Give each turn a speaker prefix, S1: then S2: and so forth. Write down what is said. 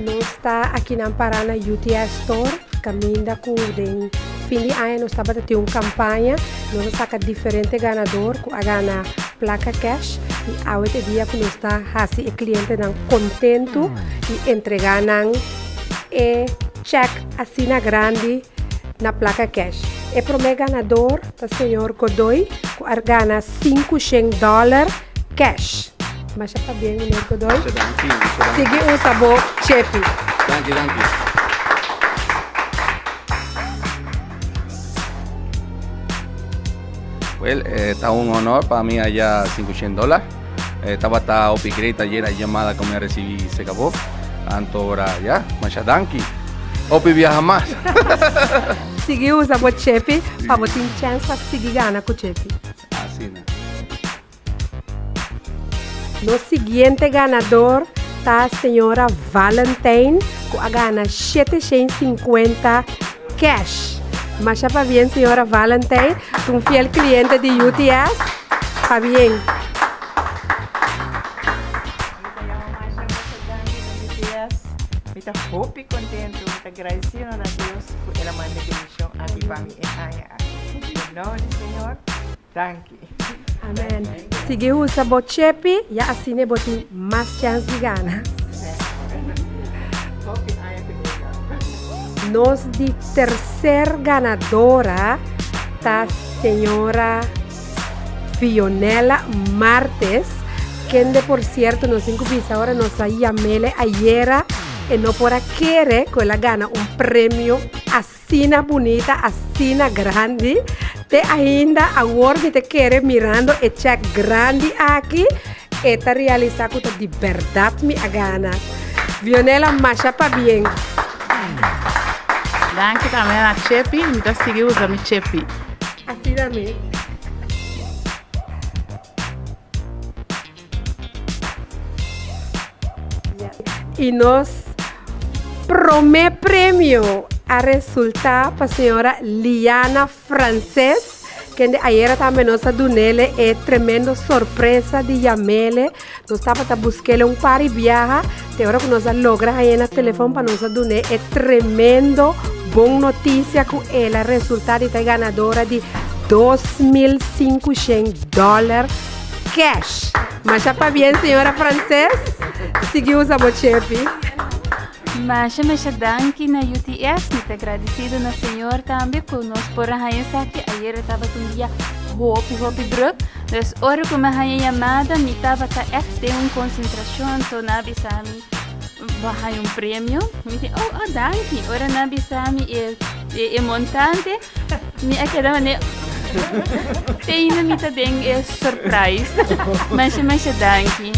S1: Nós está aqui na Paraná UTS Store, caminho com o fim de ano, nós estamos tendo uma campanha, nós saca diferente ganador, com a gana placa cash, e a outro dia que nós está assim, o cliente não contento e entregando e check assim na grande na placa cash. E para o meu ganador, o senhor Godoy, que gana $500 cash. Mas já está bem, senhor Godoy? Sigue o sabor Chepi.
S2: Danke. Well, está un honor para mí allá $500. Estaba hasta upgrade ayer, la llamada que me recibí se acabó. Tanto ahora ya, muchas danke. Opi viaja más.
S1: Sigue o sabor Chepi, para você ter chance para seguir ganhando com o Chepi.
S2: Así, ¿no?
S1: No seguinte ganador está a senhora Valentine, que gana $750 cash. Mas já para bem, senhora Valentine, um fiel cliente de UTS. Está bem.
S3: Muito hope e contente, muito agradecido a Deus por ela mandar bendição aqui para mim. Em nome do Senhor, danke.
S1: Amém. Seguiu o sabor Chepi e assim ne botem mais chance de ganhar. Nós de terceira ganadora tá a senhora Fionela Martes, que por certo nos incubisa agora nós chamele ayer e não por querer que ela ganha prêmio assim bonita, assim grande. Te ainda agora te quer mirando e check grande aqui e te realizar que de verdade me gana. Fionela macha pa bem.
S4: Danke também a Chepi, me dá seguir usando Chepi.
S1: Assim também. E nós promete prêmio a resultar para a senhora Liana Frances, que ayer também nós donele é tremenda surpresa de Yamele. Nós estava buscando par de viaja, de hora que nós logra aí no telefone para nós donar é tremendo boa notícia que ela resultado e ganadora de $2.500 cash. Mas já para bem, senhora Frances, seguiu o sabor Chepi.
S5: Mas danke na UTS, muito agradecido na senhor também, que nós por a rainha aqui, ayer estava com um dia hope druk, dus ora que a rainha chamada, me estava echt em uma concentração, então na bisami, vai prêmio, me disse, oh, danke, ora na bisami é montante, me acaba ne, tem ainda me tá bem surprise, mas danke.